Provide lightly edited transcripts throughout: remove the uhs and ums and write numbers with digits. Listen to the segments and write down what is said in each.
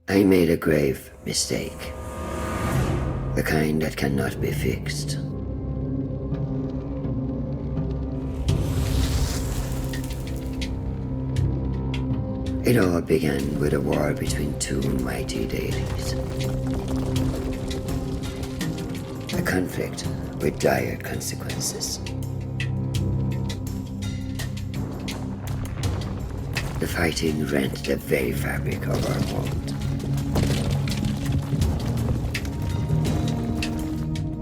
I made a grave mistake. The kind that cannot be fixed. It all began with a war between two mighty deities. A conflict with dire consequences. The fighting rent the very fabric of our world.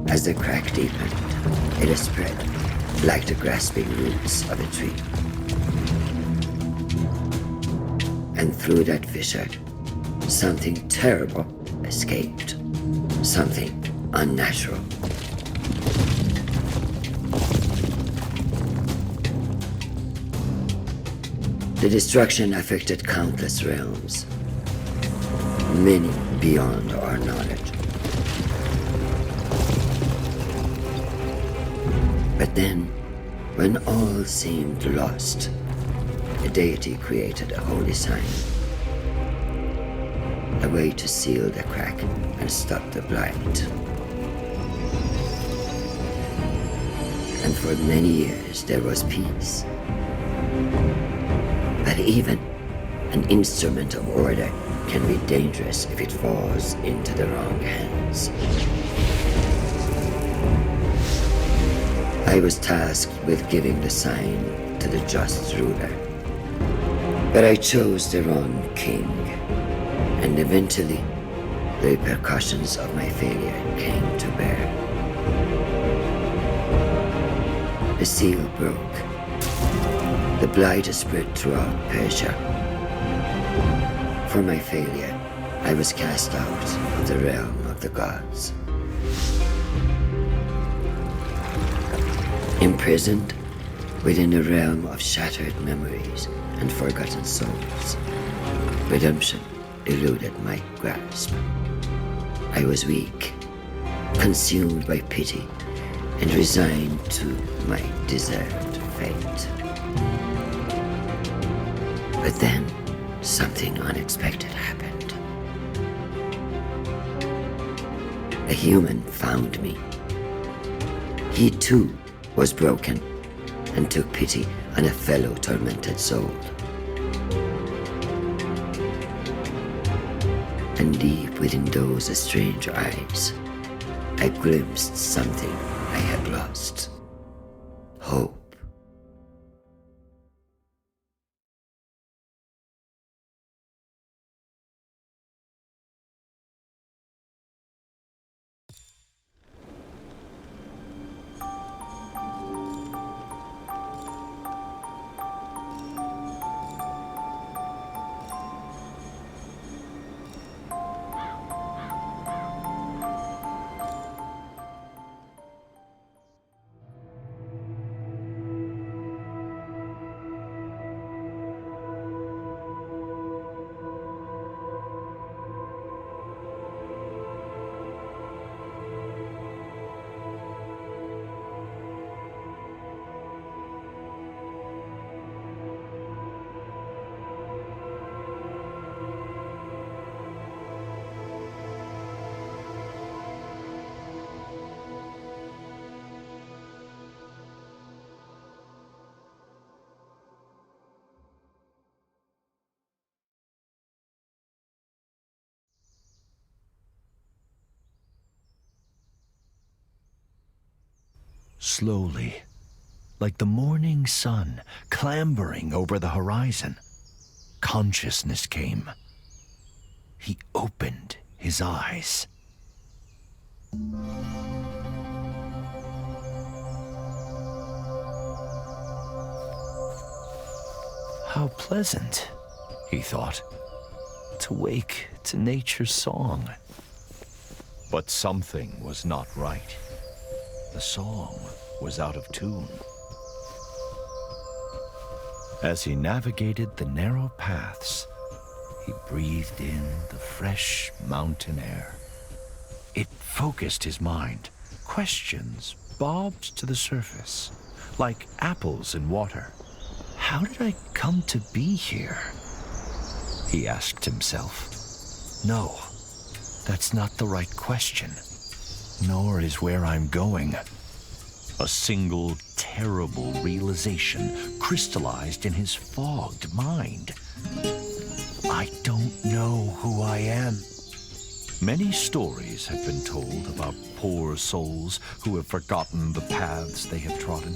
As the crack deepened, it spread like the grasping roots of a tree. And through that fissure, something terrible escaped. Something unnatural. The destruction affected countless realms, many beyond our knowledge. But then, when all seemed lost, the deity created a holy sign. A way to seal the crack and stop the blight. And for many years there was peace. But even an instrument of order can be dangerous if it falls into the wrong hands. I was tasked with giving the sign to the just ruler. But I chose the wrong king, and eventually the repercussions of my failure came to bear. The seal broke. The blight spread throughout Persia. For my failure, I was cast out of the realm of the gods. Imprisoned within a realm of shattered memories and forgotten souls, redemption eluded my grasp. I was weak, consumed by pity, and resigned to my deserved fate. But then, something unexpected happened. A human found me. He too was broken and took pity on a fellow tormented soul. And deep within those strange eyes, I glimpsed something I had lost. Hope. Slowly, like the morning sun clambering over the horizon, consciousness came. He opened his eyes. How pleasant, he thought, to wake to nature's song. But something was not right. The song was out of tune. As he navigated the narrow paths, he breathed in the fresh mountain air. It focused his mind. Questions bobbed to the surface, like apples in water. How did I come to be here? He asked himself. No, that's not the right question. Nor is where I'm going. A single terrible realization crystallized in his fogged mind. I don't know who I am. Many stories have been told about poor souls who have forgotten the paths they have trodden.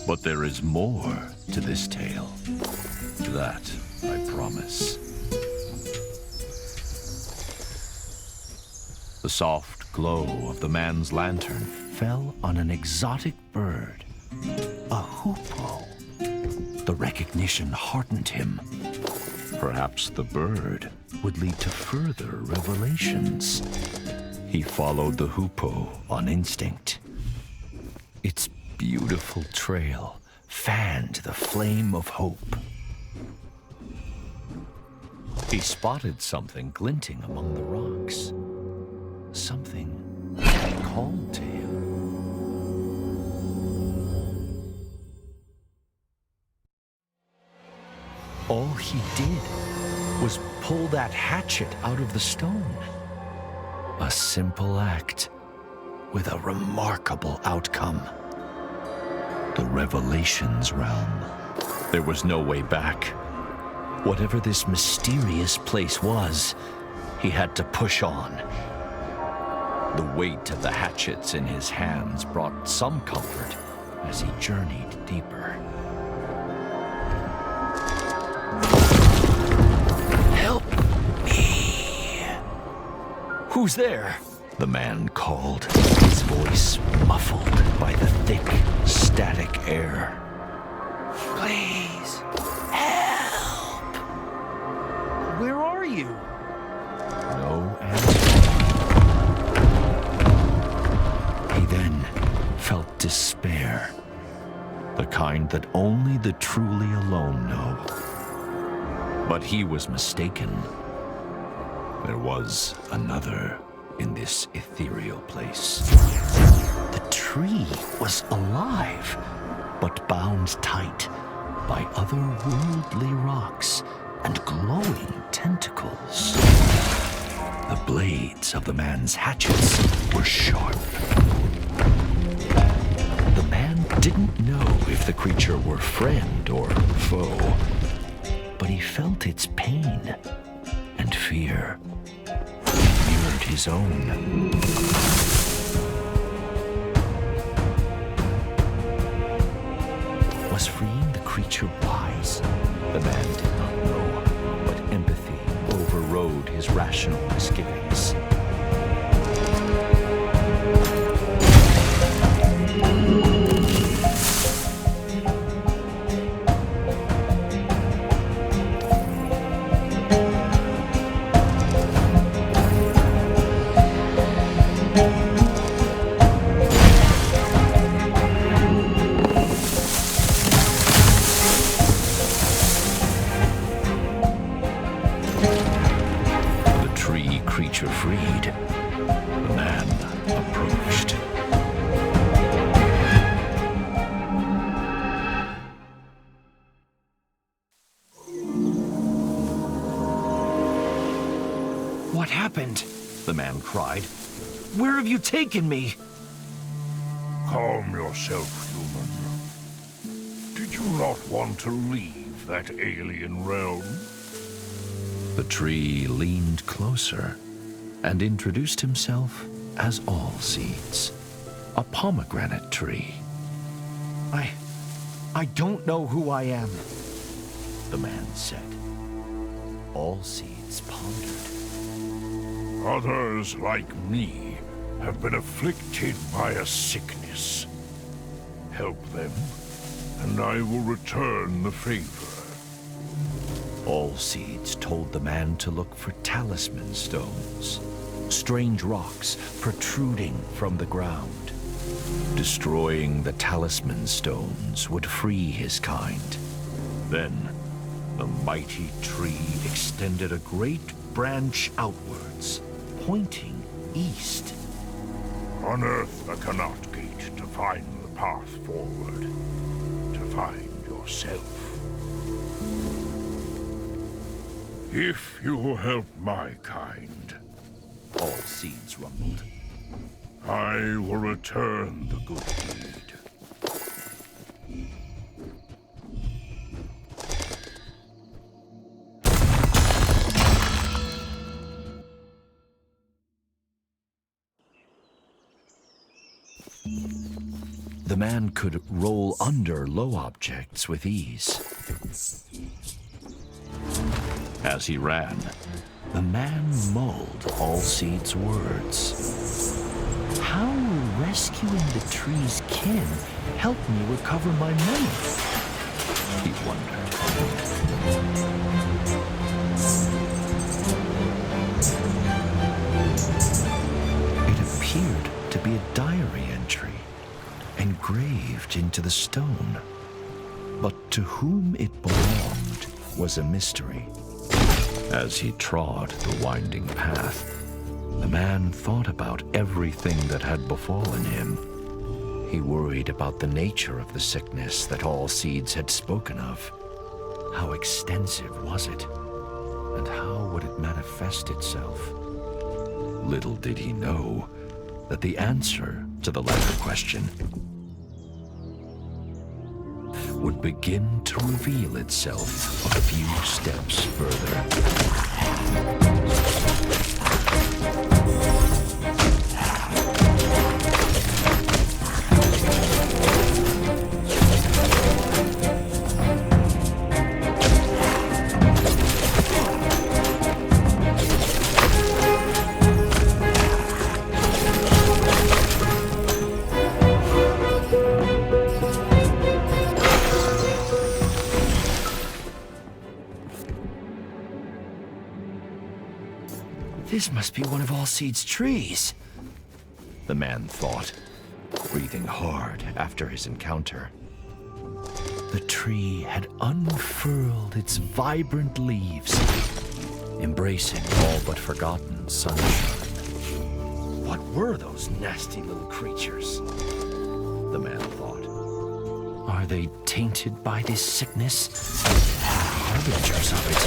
But there is more to this tale. That I promise. The soft glow of the man's lantern fell on an exotic bird, a hoopoe. The recognition heartened him. Perhaps the bird would lead to further revelations. He followed the hoopoe on instinct. Its beautiful trail fanned the flame of hope. He spotted something glinting among the rocks. Something that called to him. All he did was pull that hatchet out of the stone. A simple act with a remarkable outcome. The Revelations realm. There was no way back. Whatever this mysterious place was, he had to push on. The weight of the hatchets in his hands brought some comfort as he journeyed deeper. Help me! Who's there? The man called, his voice muffled by the thick, static air. Please, help! Where are you? No answer. He then felt despair, the kind that only the truly alone know. But he was mistaken. There was another in this ethereal place. The tree was alive, but bound tight by otherworldly rocks and glowing tentacles. The blades of the man's hatchets were sharp. The man didn't know if the creature were friend or foe, but he felt its pain and fear mirrored his own. Was freeing the creature wise? The man did not know, but empathy overrode his rational misgivings. Freed, the man approached. What happened? The man cried. Where have you taken me? Calm yourself, human. Did you not want to leave that alien realm? The tree leaned closer and introduced himself as Allseeds, a pomegranate tree. I don't know who I am, the man said. Allseeds pondered. Others like me have been afflicted by a sickness. Help them, and I will return the favor. Allseeds told the man to look for talisman stones, strange rocks protruding from the ground. Destroying the talisman stones would free his kind. Then, the mighty tree extended a great branch outwards, pointing east. Unearth the Canot Gate to find the path forward, to find yourself. If you help my kind, All seeds rumbled. I will return the good deed. The man could roll under low objects with ease. As he ran, the man mulled Allseed's words. How will rescuing the tree's kin help me recover my memory? He wondered. It appeared to be a diary entry, engraved into the stone. But to whom it belonged was a mystery. As he trod the winding path, the man thought about everything that had befallen him. He worried about the nature of the sickness that Allseeds had spoken of. How extensive was it? And how would it manifest itself? Little did he know that the answer to the latter question would begin to reveal itself a few steps further. This must be one of Allseed's trees, the man thought, breathing hard after his encounter. The tree had unfurled its vibrant leaves, embracing all but forgotten sunshine. What were those nasty little creatures? The man thought. Are they tainted by this sickness? Harbingers of it.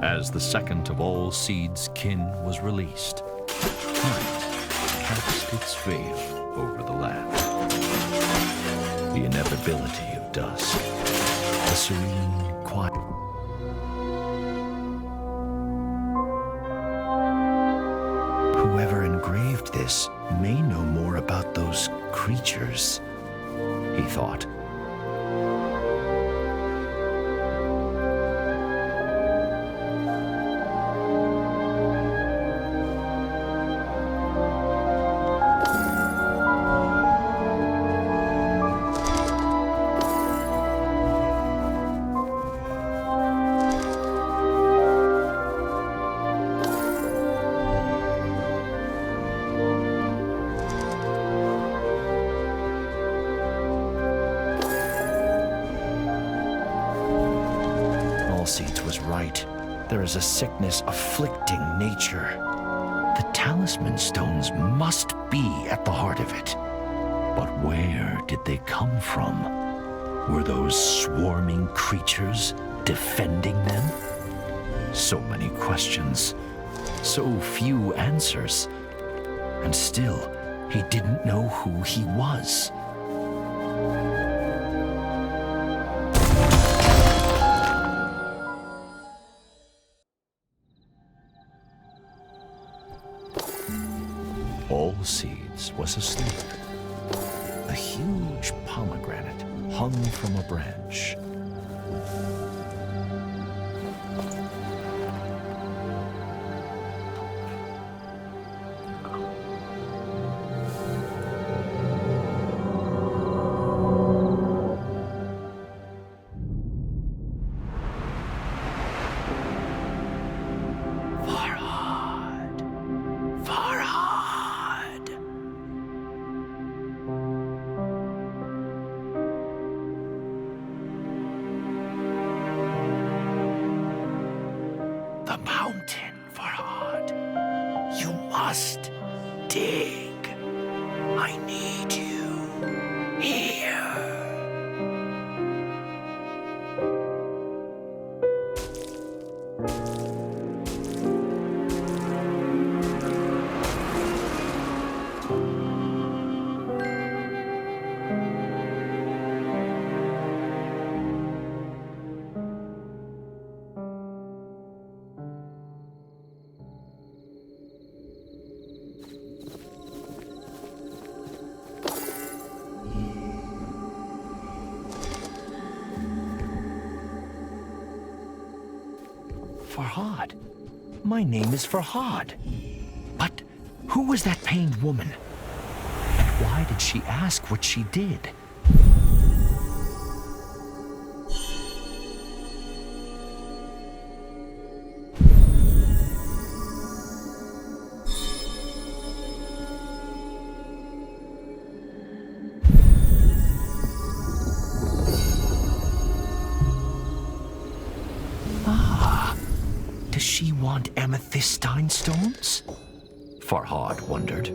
As the second of Allseed's kin was released, night cast its veil over the land. The inevitability of dusk, the serene quiet. Whoever engraved this may know more about those creatures, he thought. Allseeds was right. There is a sickness afflicting nature. The talisman stones must be at the heart of it. But where did they come from? Were those swarming creatures defending them? So many questions, so few answers. And still, he didn't know who he was. Allseeds was asleep. A huge pomegranate hung from a branch. mountain, Farhad. You must dig. I need you here. Farhad. My name is Farhad. But who was that pained woman? And why did she ask what she did? Does she want amethystine stones? Farhad wondered.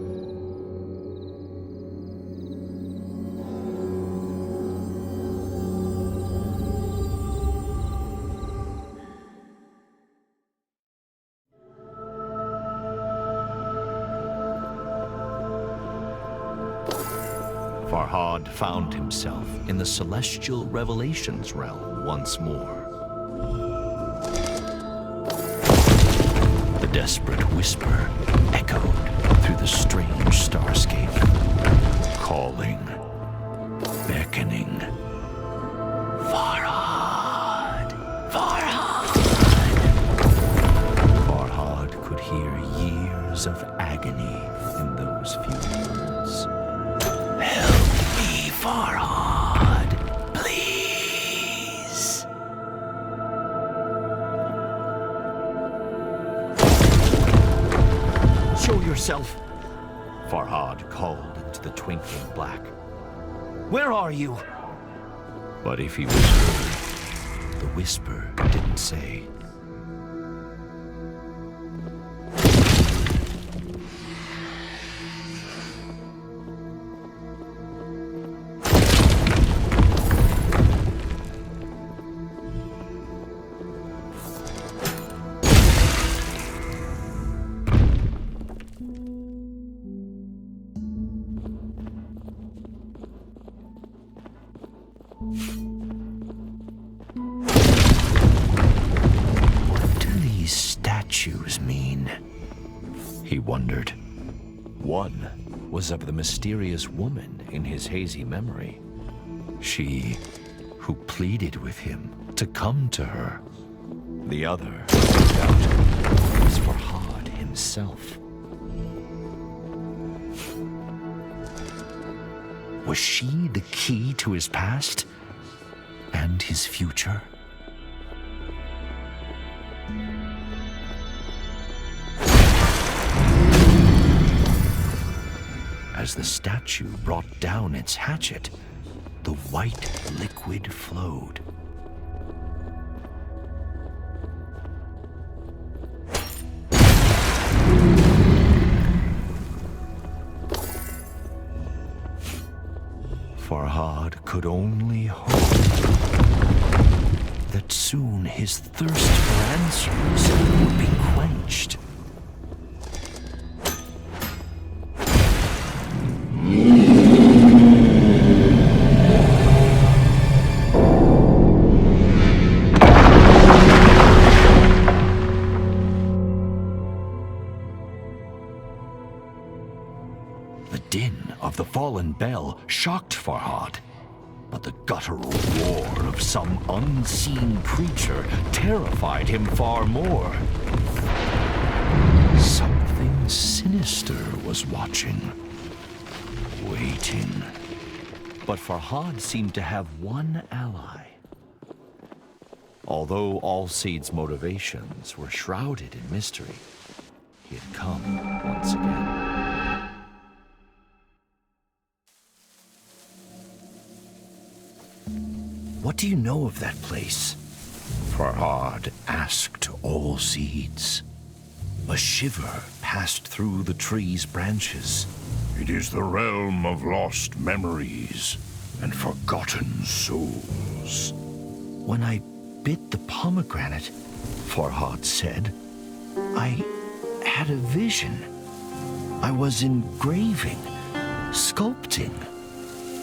Farhad found himself in the celestial revelations realm once more. The desperate whisper echoed through the strange starscape, calling, beckoning. Farhad! Farhad! Farhad could hear years of agony in those few words. Help me, Farhad, please. Show yourself, Farhad called into the twinkling black. Where are you? But if he whispered, the whisper didn't say. What do these statues mean? He wondered. One was of the mysterious woman in his hazy memory. She who pleaded with him to come to her. The other, no doubt, was Farhad himself. Was she the key to his past and his future? As the statue brought down its hatchet, the white liquid flowed. Farhad could only hope that soon his thirst for answers would be quenched. The din of the fallen bell shocked Farhad, but the guttural roar of some unseen creature terrified him far more. Something sinister was watching, waiting. But Farhad seemed to have one ally. Although Alceid's motivations were shrouded in mystery, he had come once again. What do you know of that place? Farhad asked all seeds. A shiver passed through the tree's branches. It is the realm of lost memories and forgotten souls. When I bit the pomegranate, Farhad said, I had a vision. I was engraving, sculpting.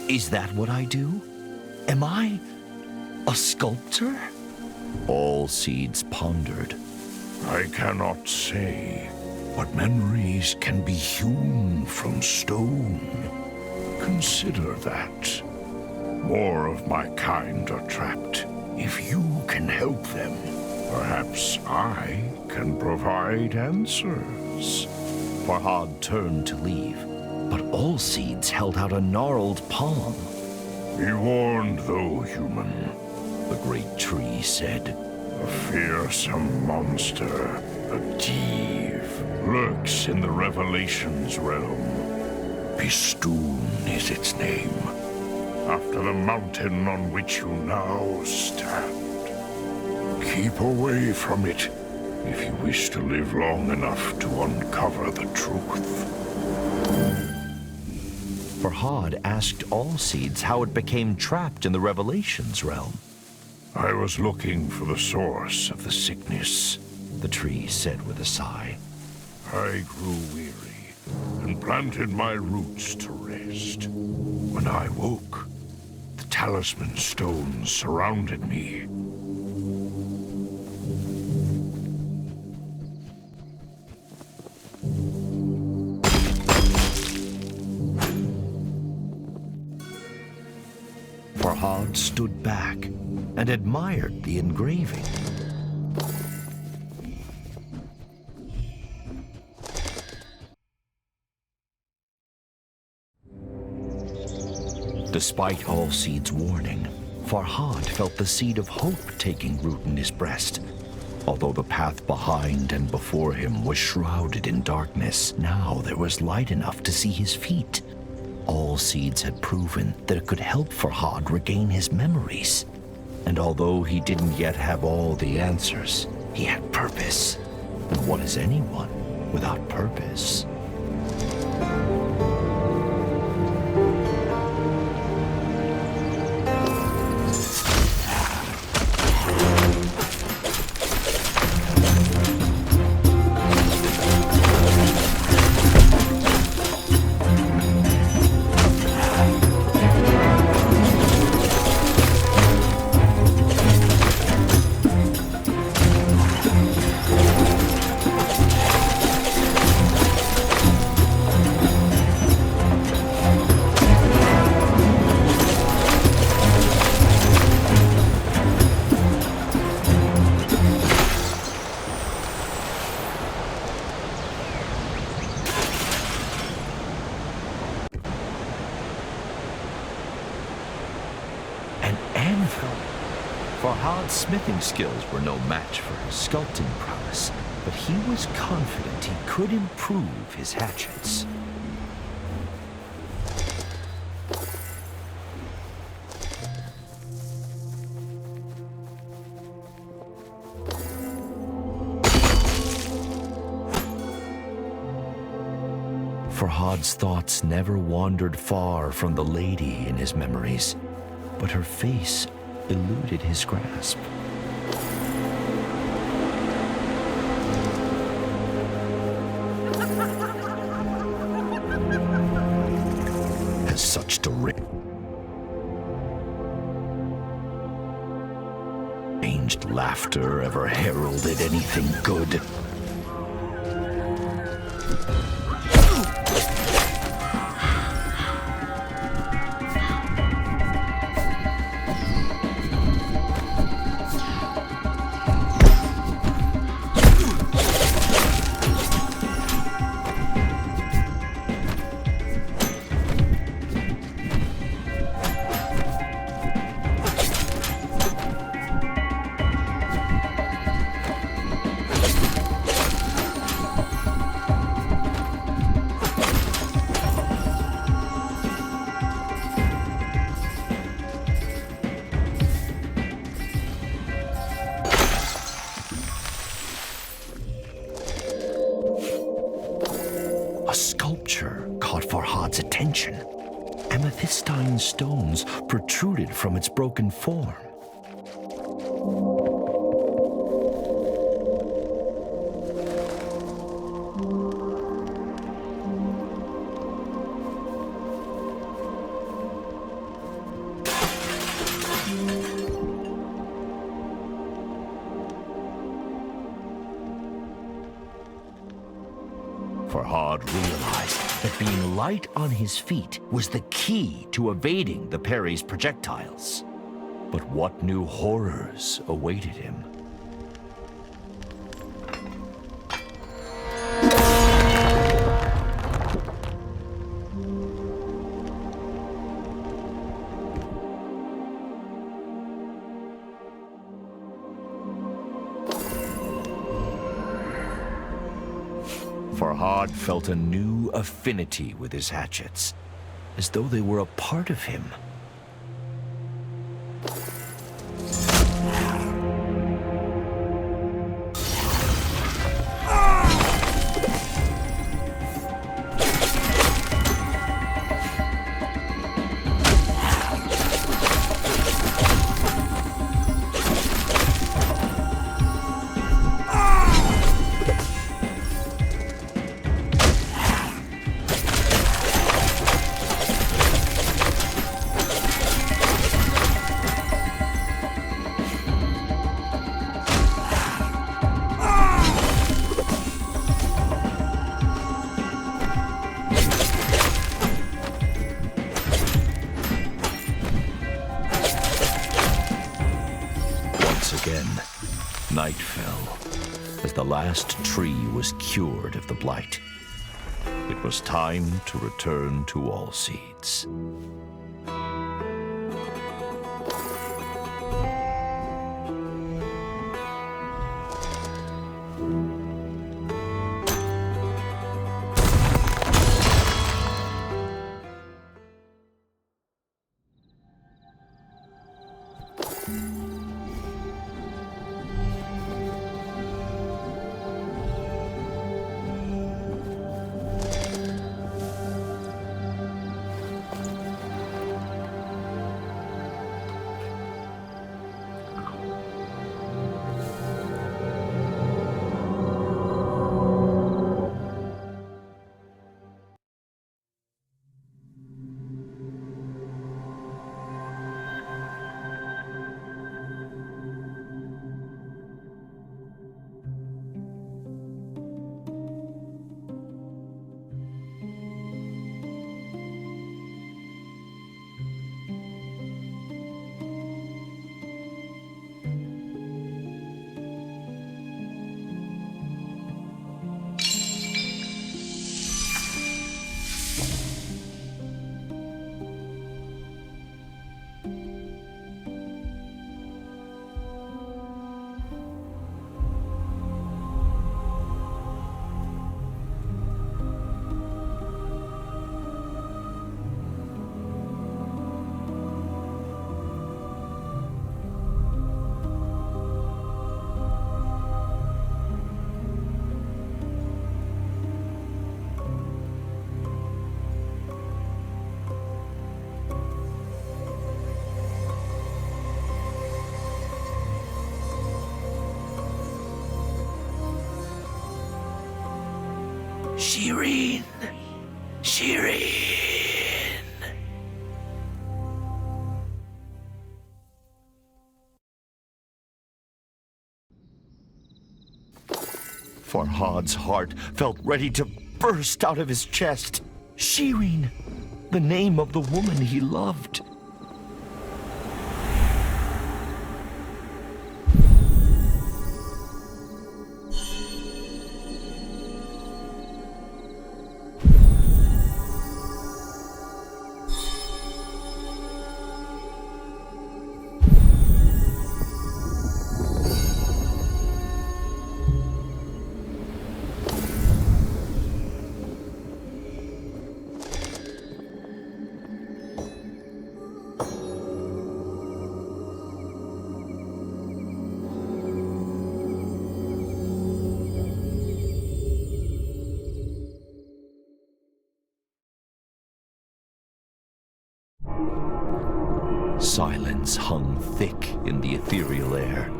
Is that what I do? Am I a sculptor? All seeds pondered. I cannot say, but memories can be hewn from stone. Consider that. More of my kind are trapped. If you can help them, perhaps I can provide answers. Farhad turned to leave, but all seeds held out a gnarled palm. Be warned, though, human. The great tree said, A fearsome monster, a thief, lurks in the Revelations realm. Bistun is its name, after the mountain on which you now stand. Keep away from it if you wish to live long enough to uncover the truth. Farhad asked all seeds how it became trapped in the Revelations realm. I was looking for the source of the sickness, The tree said with a sigh. I grew weary and planted my roots to rest. When I woke, the talisman stones surrounded me. Farhad stood back and admired the engraving. Despite all seeds' warning, Farhad felt the seed of hope taking root in his breast. Although the path behind and before him was shrouded in darkness, now there was light enough to see his feet. All seeds had proven that it could help Farhad regain his memories. And although he didn't yet have all the answers, he had purpose. And what is anyone without purpose? Farhad's smithing skills were no match for his sculpting prowess, but he was confident he could improve his hatchets. Farhad's thoughts never wandered far from the lady in his memories, but her face eluded his grasp. As such deranged laughter ever heralded anything good? serpentine stones protruded from its broken form. Farhad realized that being light on his feet was the key to evading the Peri's projectiles. But what new horrors awaited him? Farhad felt a new affinity with his hatchets, as though they were a part of him. Night fell, as the last tree was cured of the blight. It was time to return to Allseeds. Shireen! Shireen! Farhad's heart felt ready to burst out of his chest. Shireen! The name of the woman he loved. Silence hung thick in the ethereal air,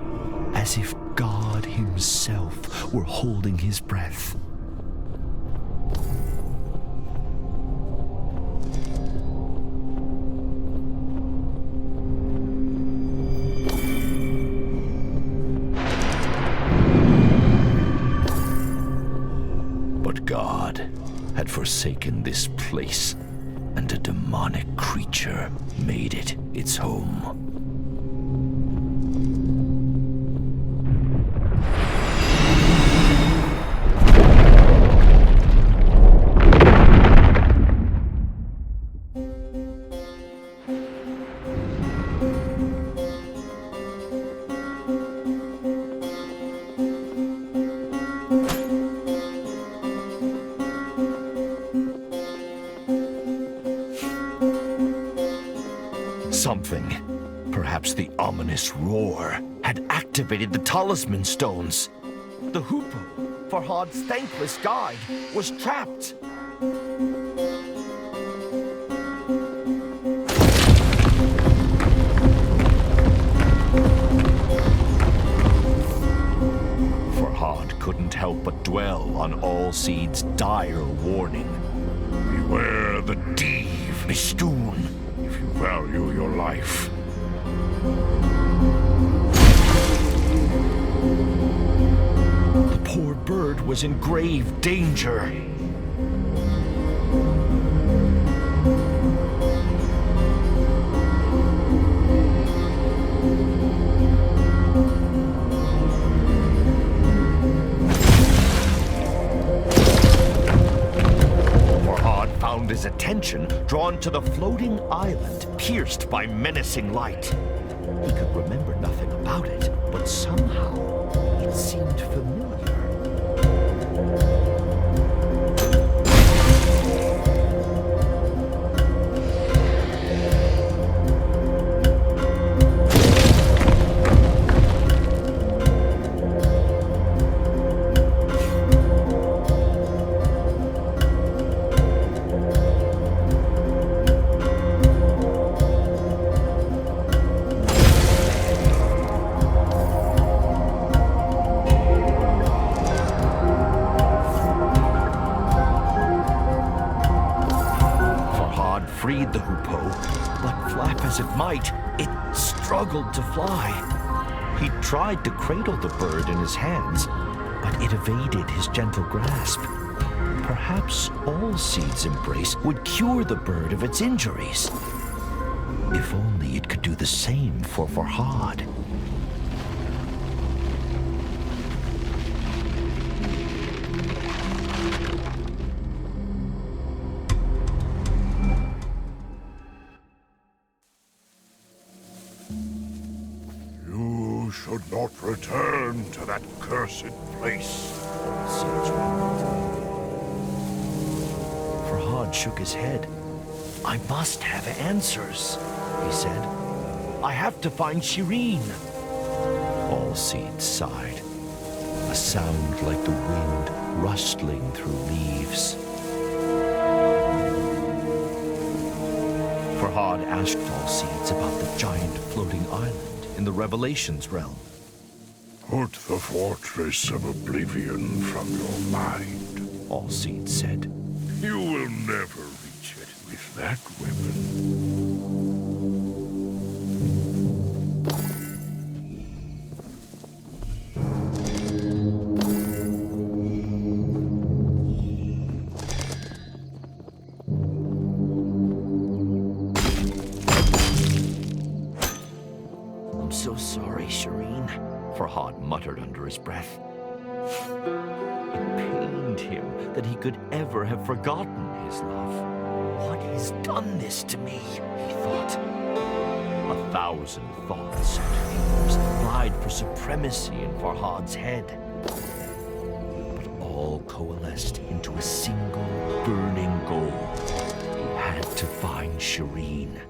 as if God himself were holding his breath. But God had forsaken this place, and a demonic creature made it its home. Something, perhaps the ominous roar, had activated the talisman stones. The Hoopoe, Farhad's thankless guide, was trapped. Farhad couldn't help but dwell on Allseed's dire warning. Beware the Div, Bistun, if you value your life. The poor bird was in grave danger. His attention drawn to the floating island pierced by menacing light. He could remember nothing about it, but somehow it seemed familiar. Freed the Hoopoe, but flap as it might, it struggled to fly. He tried to cradle the bird in his hands, but it evaded his gentle grasp. Perhaps Allseed's embrace would cure the bird of its injuries. If only it could do the same for Farhad. You should not return to that cursed place. Farhad shook his head. I must have answers, he said. I have to find Shireen. Allseed sighed. A sound like the wind rustling through leaves. Farhad asked Allseeds about the giant floating island in the Revelations realm. Put the Fortress of Oblivion from your mind. Allseed said. You will never reach it with that weapon. I'm so sorry, Shireen, Farhad muttered under his breath. It pained him that he could ever have forgotten his love. What has done this to me, he thought. 1,000 thoughts and fears vied for supremacy in Farhad's head. But all coalesced into a single burning goal. He had to find Shireen.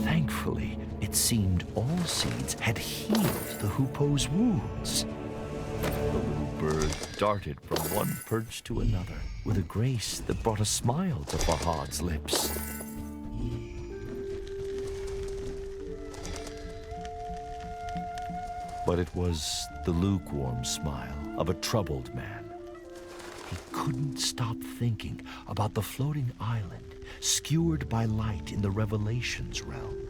Thankfully, it seemed Allseeds had healed the Hoopoe's wounds. The little bird darted from one perch to another with a grace that brought a smile to Farhad's lips. But it was the lukewarm smile of a troubled man. He couldn't stop thinking about the floating island skewered by light in the Revelations realm.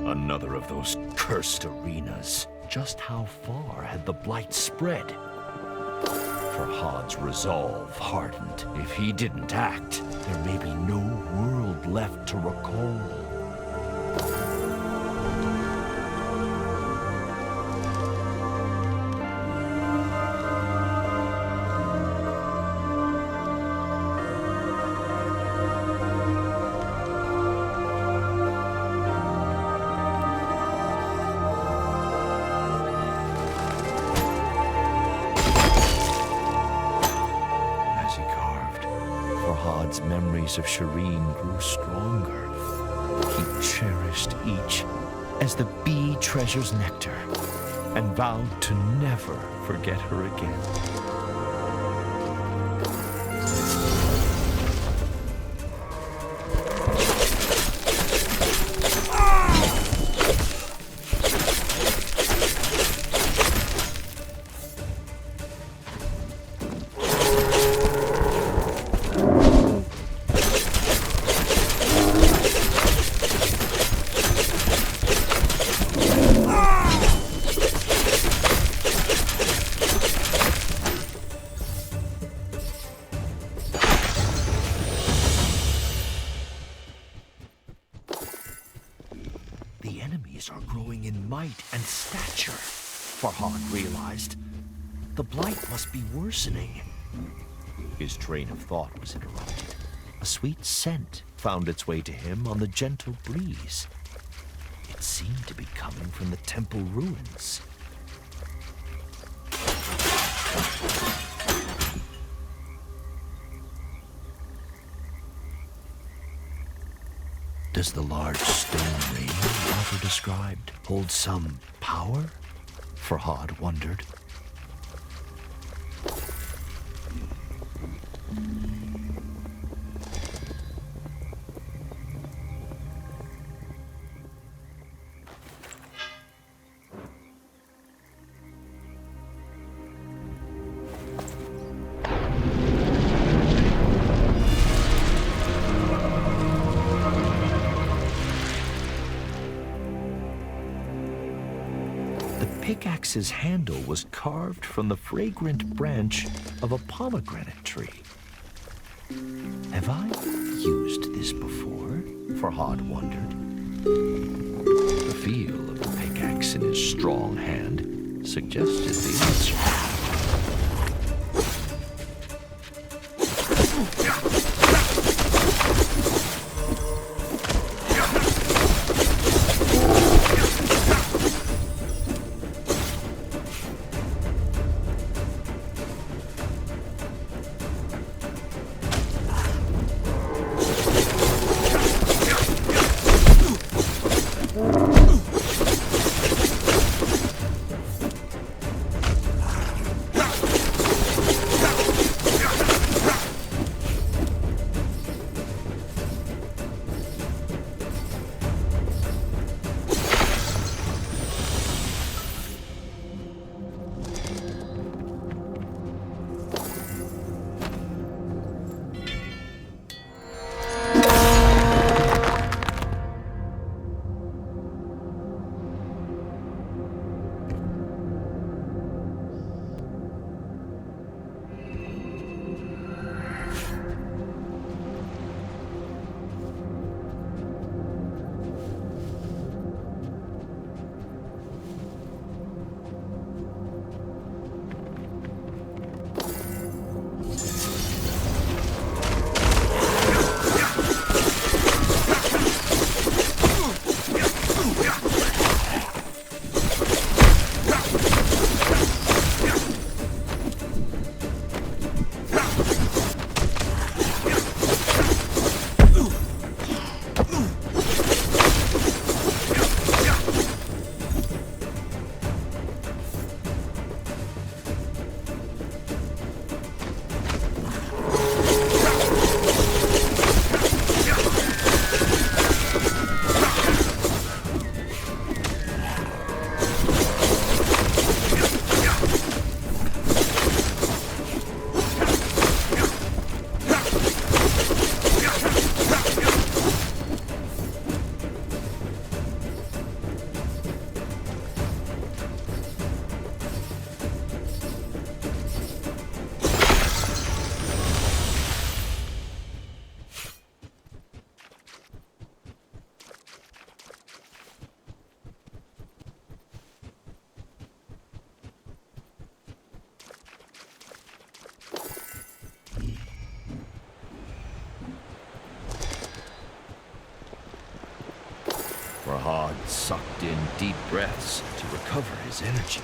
Another of those cursed arenas. Just how far had the blight spread? Farhad's resolve hardened. If he didn't act, there may be no world left to recall. Farhad's memories of Shireen grew stronger. He cherished each as the bee treasures nectar and vowed to never forget her again. The enemies are growing in might and stature, Farhad realized. The blight must be worsening. His train of thought was interrupted. A sweet scent found its way to him on the gentle breeze. It seemed to be coming from the temple ruins. Does the large stone ring the author described hold some power? Farhad wondered. The pickaxe's handle was carved from the fragrant branch of a pomegranate tree. Have I used this before? Farhad wondered. The feel of the pickaxe in his strong hand suggested the answer. sucked in deep breaths to recover his energy.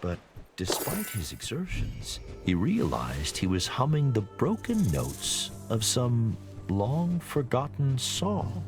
But despite his exertions, he realized he was humming the broken notes of some long-forgotten song.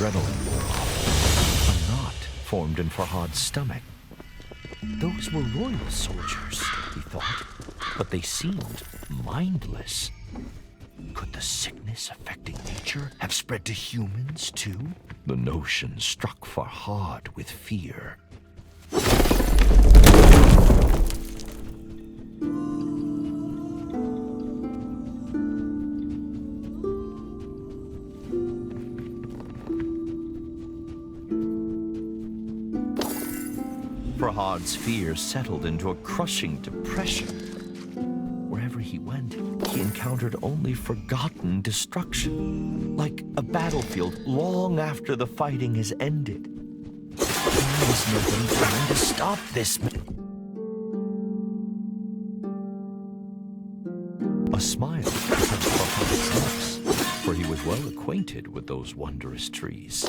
Adrenaline wore off. A knot formed in Farhad's stomach. Those were royal soldiers, he thought, but they seemed mindless. Could the sickness affecting nature have spread to humans too? The notion struck Farhad with fear. Farhad's fear settled into a crushing depression. Wherever he went, he encountered only forgotten destruction, like a battlefield long after the fighting has ended. There is nobody trying to stop this. A smile touched Farhad's lips, for he was well acquainted with those wondrous trees.